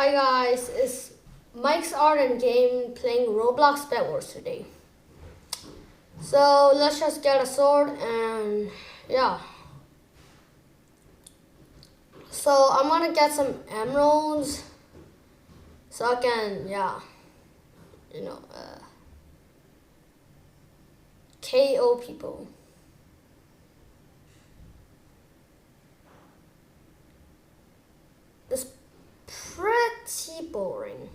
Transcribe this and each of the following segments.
Hi guys, it's Mike's Art and Game playing Roblox Bedwars today. So let's just get a sword and yeah. So I'm gonna get some emeralds so I can KO people. This pretty boring.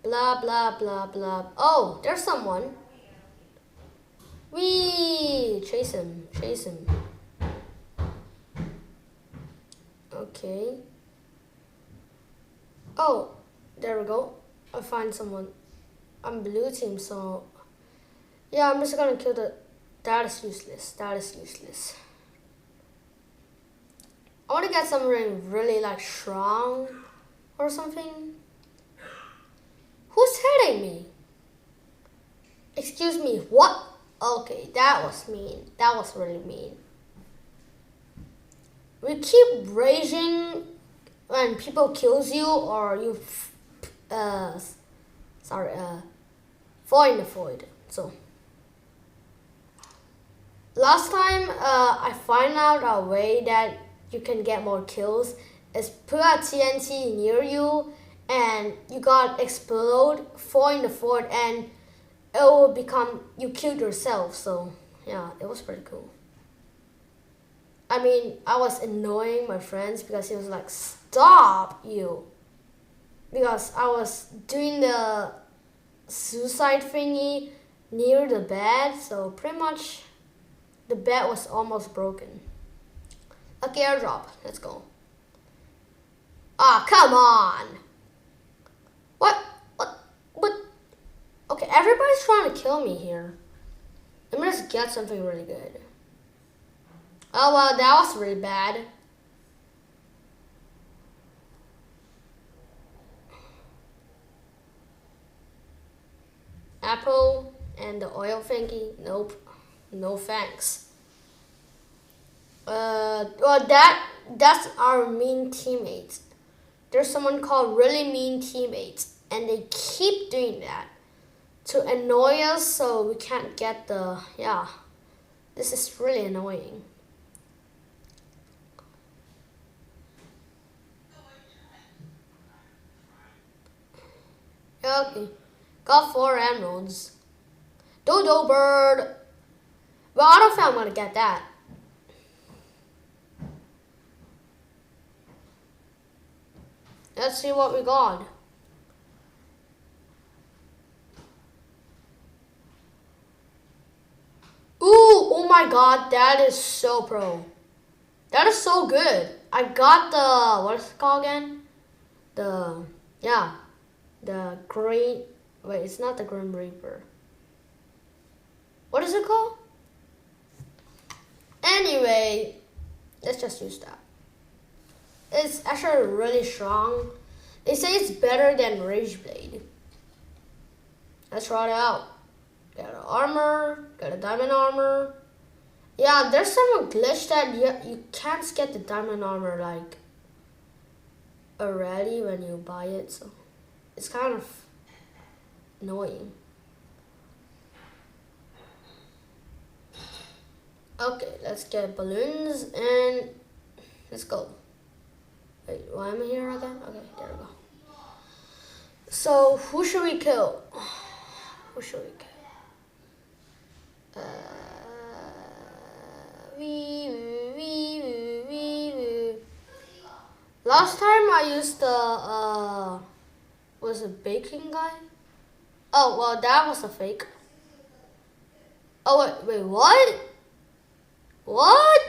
Blah blah blah blah. Oh, there's someone. Wee! Chase him, chase him. Okay. Oh, there we go. I find someone. I'm blue team, so yeah, I'm just gonna kill the. That is useless. That is useless. I want to get something really like strong or something. Who's hitting me? Excuse me, what? Okay, that was mean. That was really mean. We keep raging when people kills you or you, fall in the void. So last time I find out a way that you can get more kills is put a TNT near you and you got explode, fall in the void, and it will become you killed yourself. So yeah, it was pretty cool. I mean, I was annoying my friends because he was like, stop you. Because I was doing the suicide thingy near the bed, so pretty much the bed was almost broken. Okay, airdrop, let's go. Ah, come on. What? Okay, everybody's trying to kill me here. Let me just get something really good. Oh, well, that was really bad. Apple and the oil thingy? Nope. No thanks. Well, that's our mean teammates. There's someone called really mean teammates, and they keep doing that to annoy us so we can't get the, yeah. This is really annoying. Okay, got 4 emeralds. Dodo bird. Well, I don't think I'm gonna get that. Let's see what we got. Ooh, oh my god, that is so pro. That is so good. I got the, what is it called again? The green, wait, it's not the Grim Reaper. What is it called? Anyway, let's just use that. It's actually really strong. They say it's better than Rage Blade. Let's try it out. Got an armor, got a diamond armor. Yeah, there's some glitch that you can't get the diamond armor like already when you buy it, so it's kind of annoying. Okay, let's get balloons and let's go. Wait, why am I here again? Okay, there we go. So, who should we kill? Who should we kill? Last time I used the, was it baking guy? Oh, well, that was a fake. Oh, wait, what? What?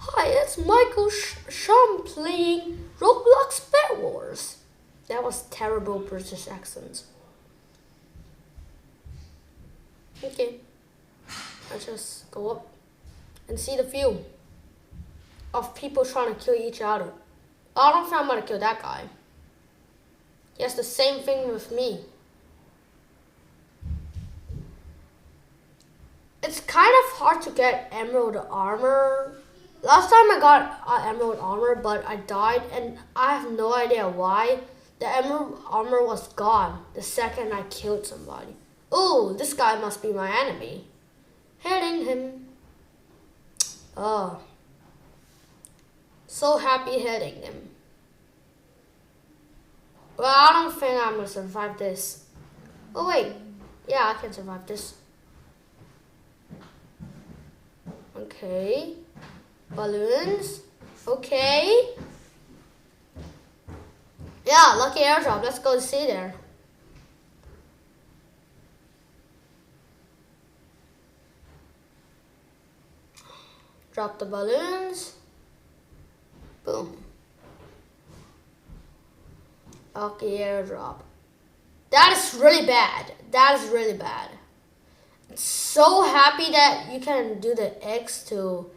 Hi, it's Michael Shum playing Roblox Bedwars. That was terrible British accent. Okay, let's just go up and see the view of people trying to kill each other. I don't think I'm gonna kill that guy. He has the same thing with me. It's kind of hard to get emerald armor Last time I got emerald armor, but I died, and I have no idea why. The emerald armor was gone the second I killed somebody. Ooh, this guy must be my enemy. Hitting him. Oh. So happy hitting him. Well, I don't think I'm gonna survive this. Oh wait. Yeah, I can survive this. Okay. Balloons. Okay. Yeah, lucky airdrop. Let's go see there. Drop the balloons. Boom. Lucky airdrop. That is really bad. That is really bad. It's so happy that you can do the X to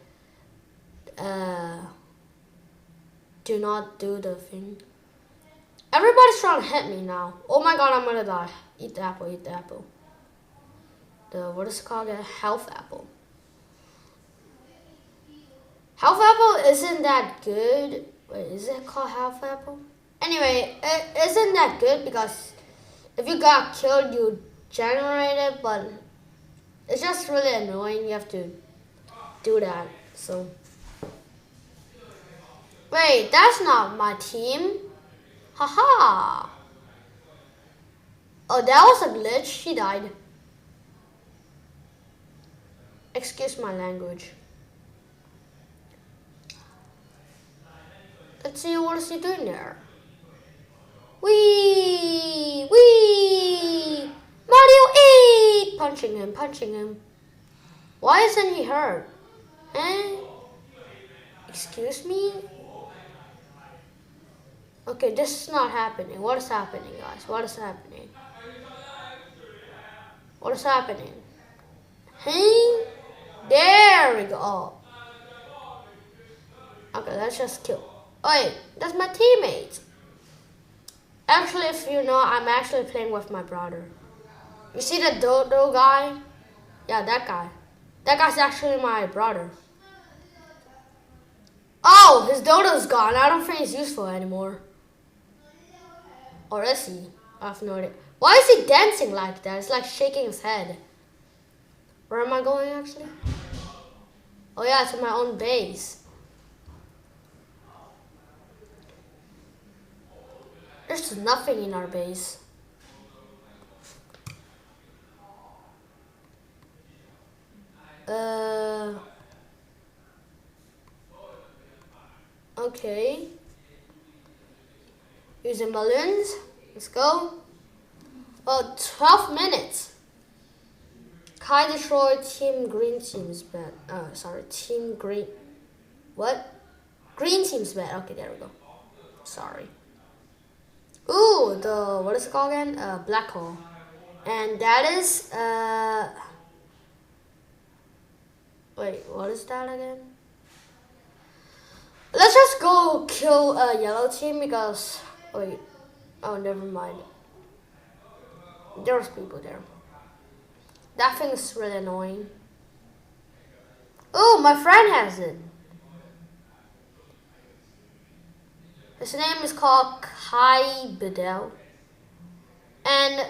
do not do the thing. Everybody's trying to hit me now. Oh my god, I'm gonna die. Eat the apple, eat the apple. What is it called? A health apple. Health apple isn't that good. Wait, is it called health apple? Anyway, it isn't that good because if you got killed, you generate it, but it's just really annoying. You have to do that. So, wait, that's not my team. Haha. Oh, that was a glitch. She died. Excuse my language. Let's see what is he doing there. Wee! Wee! Mario 8! Punching him, punching him. Why isn't he hurt? Eh? Excuse me? Okay, this is not happening. What is happening, guys? What is happening? What is happening? Hey? There we go. Oh. Okay, let's just kill. Oh, wait, that's my teammate. Actually, if you know, I'm actually playing with my brother. You see the dodo guy? Yeah, that guy. That guy's actually my brother. Oh, his dodo's gone. I don't think he's useful anymore. Or is he? I have no idea. Why is he dancing like that? It's like shaking his head. Where am I going actually? Oh yeah, to my own base. There's nothing in our base. Okay. Using balloons. Let's go. Oh, 12 minutes. Kai destroyed Team Green team's bed. Sorry, Team Green. What? Green team's bed. Okay, there we go. Sorry. Ooh, what is it called again? Black hole. And that is, wait, what is that again? Let's just go kill a yellow team because, wait, oh, never mind. There's people there. That thing is really annoying. Oh, my friend has it. His name is called Kai Bedell. And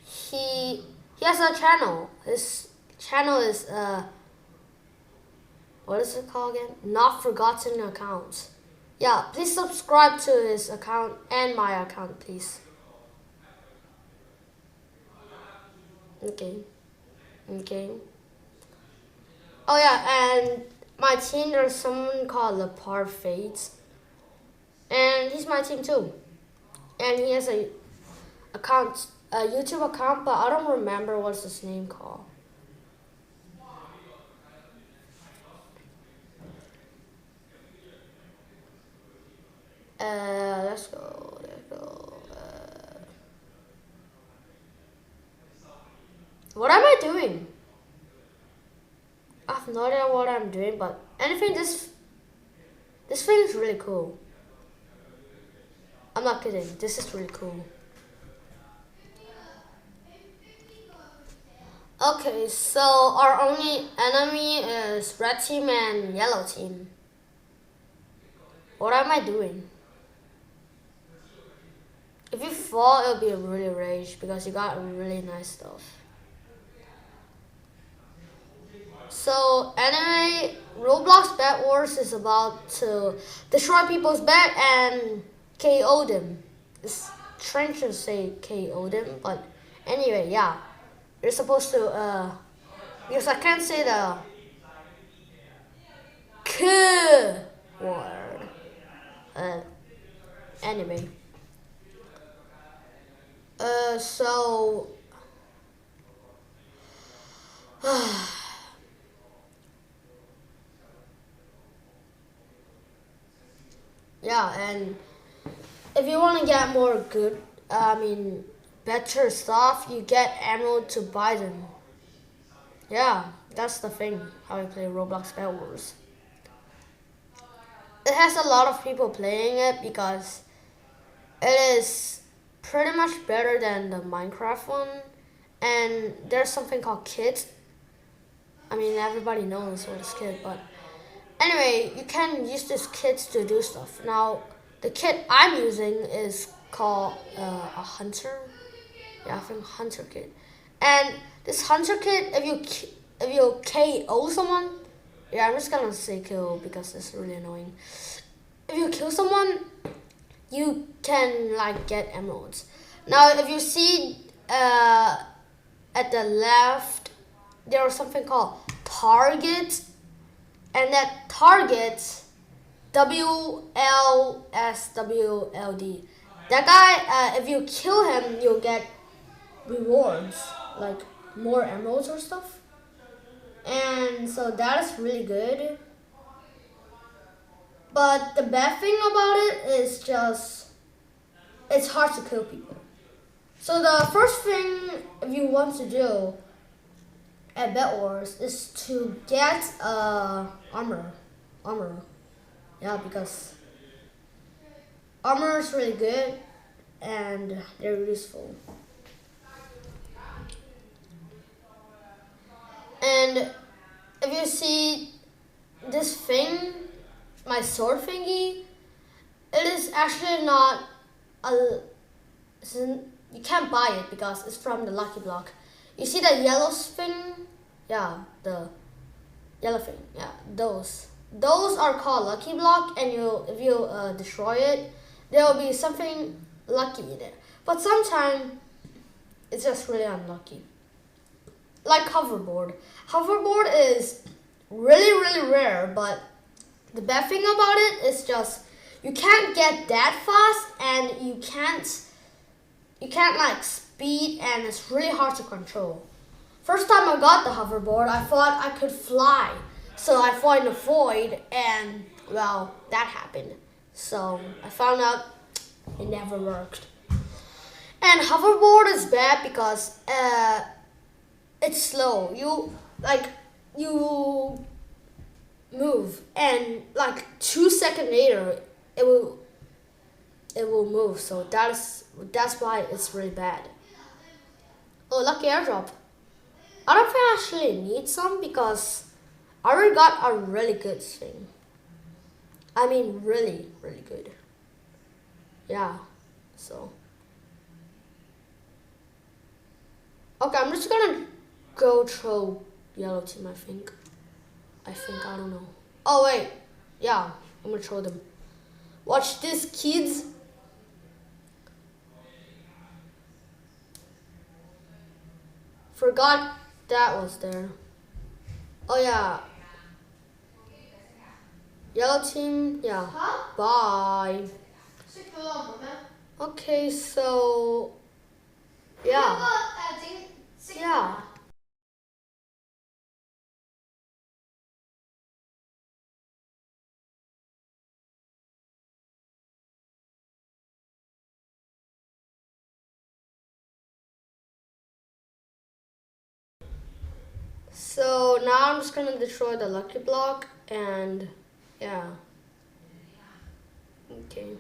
he has a channel. His channel is, what is it called again? Not Forgotten Accounts. Yeah, please subscribe to his account and my account, please. Okay. Okay. Oh yeah, and my team, there's someone called Lepar Fates. And he's my team too. And he has a YouTube account, but I don't remember what's his name called. Let's go. What am I doing? I have no idea what I'm doing, but anything, this thing is really cool. I'm not kidding, this is really cool. Okay, so our only enemy is red team and yellow team. What am I doing? If you fall, it'll be really rage because you got really nice stuff. So anyway, Roblox Bedwars is about to destroy people's bed and KO them. It's strange to say KO them, but anyway, yeah. You're supposed to because I can't say the K word. Anyway. So yeah, and if you want to get more good, better stuff, you get emerald to buy them. Yeah, that's the thing, how you play Roblox Bedwars. It has a lot of people playing it because it is pretty much better than the Minecraft one. And there's something called kit. I mean, everybody knows what is kit, but anyway, you can use this kit to do stuff. Now, the kit I'm using is called a hunter. Yeah, I think hunter kit. And this hunter kit, if you KO someone, yeah, I'm just gonna say kill because it's really annoying. If you kill someone, you can like get emeralds. Now, if you see at the left, there is something called target, and that target WLSWLD. That guy, if you kill him, you'll get rewards like more emeralds or stuff, and so that is really good. But the bad thing about it is just it's hard to kill people. So the first thing if you want to do at Bed Wars is to get armor. Yeah, because armor is really good and they're useful. And if you see this thing, my sword thingy, it is actually not you can't buy it because it's from the Lucky Block. You see the yellow thing? Yeah, the yellow thing. Yeah, those. Those are called Lucky Block, and if you destroy it, there will be something lucky in it. But sometimes it's just really unlucky. Like hoverboard. Hoverboard is really rare, but the bad thing about it is just you can't get that fast, and you can't like speed, and it's really hard to control. First time I got the hoverboard, I thought I could fly. So I flew in the void, and well, that happened. So I found out it never worked. And hoverboard is bad because it's slow. You move, and like 2 seconds later, it will move. So that's why it's really bad. Oh, lucky airdrop. I don't think I actually need some because I already got a really good thing. I mean, really good. Yeah, so. Okay, I'm just gonna go throw yellow team, I think, I don't know. Oh, wait. Yeah, I'm gonna throw them. Watch this, kids. Forgot that was there. Oh, yeah. Yellow team, yeah. Huh? Bye. Okay, so yeah. Yeah. So now I'm just gonna destroy the lucky block, and yeah. Okay.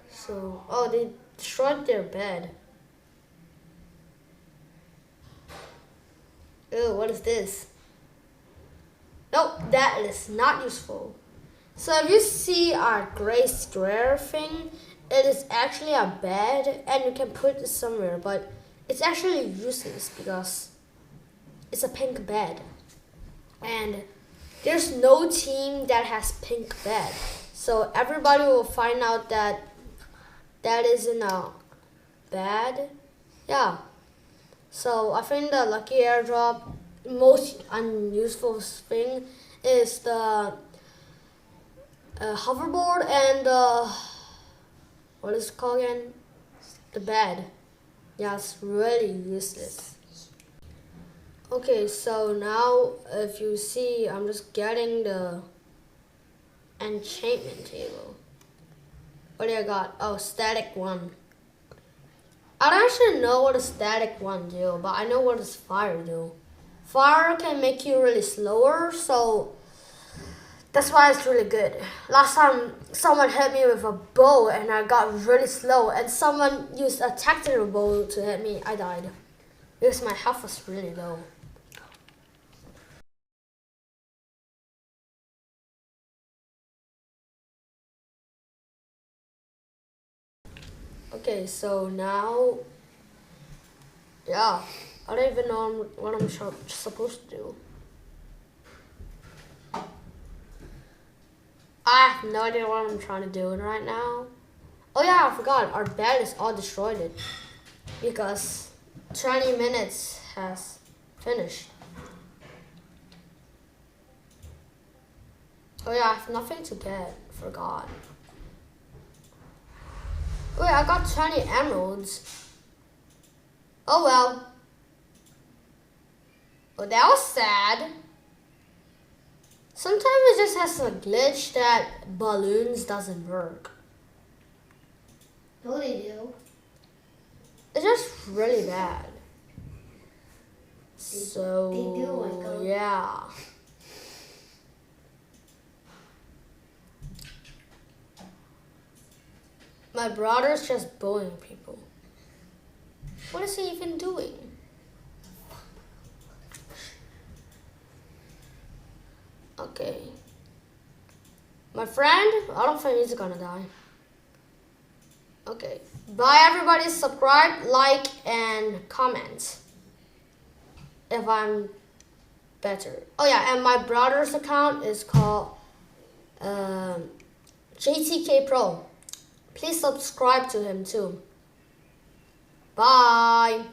So, oh, they destroyed their bed. what is this? Nope, that is not useful. So if you see our gray square thing, it is actually a bed and you can put it somewhere, but it's actually useless because it's a pink bed. And there's no team that has pink bed. So everybody will find out that that isn't a bed. Yeah. So I think the lucky airdrop most unuseful thing is the hoverboard and what is it called again? The bed. Yeah, it's really useless. Okay, so now if you see, I'm just getting the enchantment table. What do I got? Oh, static 1. I don't actually know what a static 1 do, but I know what does fire do. Fire can make you really slower, so that's why it's really good. Last time someone hit me with a bow and I got really slow, and someone used a tactical bow to hit me, I died. Because my health was really low. Okay, so now, yeah, I don't even know what I'm supposed to do. I have no idea what I'm trying to do right now. Oh yeah, I forgot, our bed is all destroyed because 20 minutes has finished. Oh yeah, I have nothing to get, forgot. Wait, I got 20 emeralds. Oh well. Well, that was sad. Sometimes it just has a glitch that balloons doesn't work. No, they do. It's just really bad. So, they do, Michael. Yeah. My brother's just bullying people. What is he even doing? Okay. My friend, I don't think he's gonna die. Okay. Bye everybody, subscribe, like, and comment if I'm better. Oh yeah, and my brother's account is called JTK Pro. Please subscribe to him too. Bye.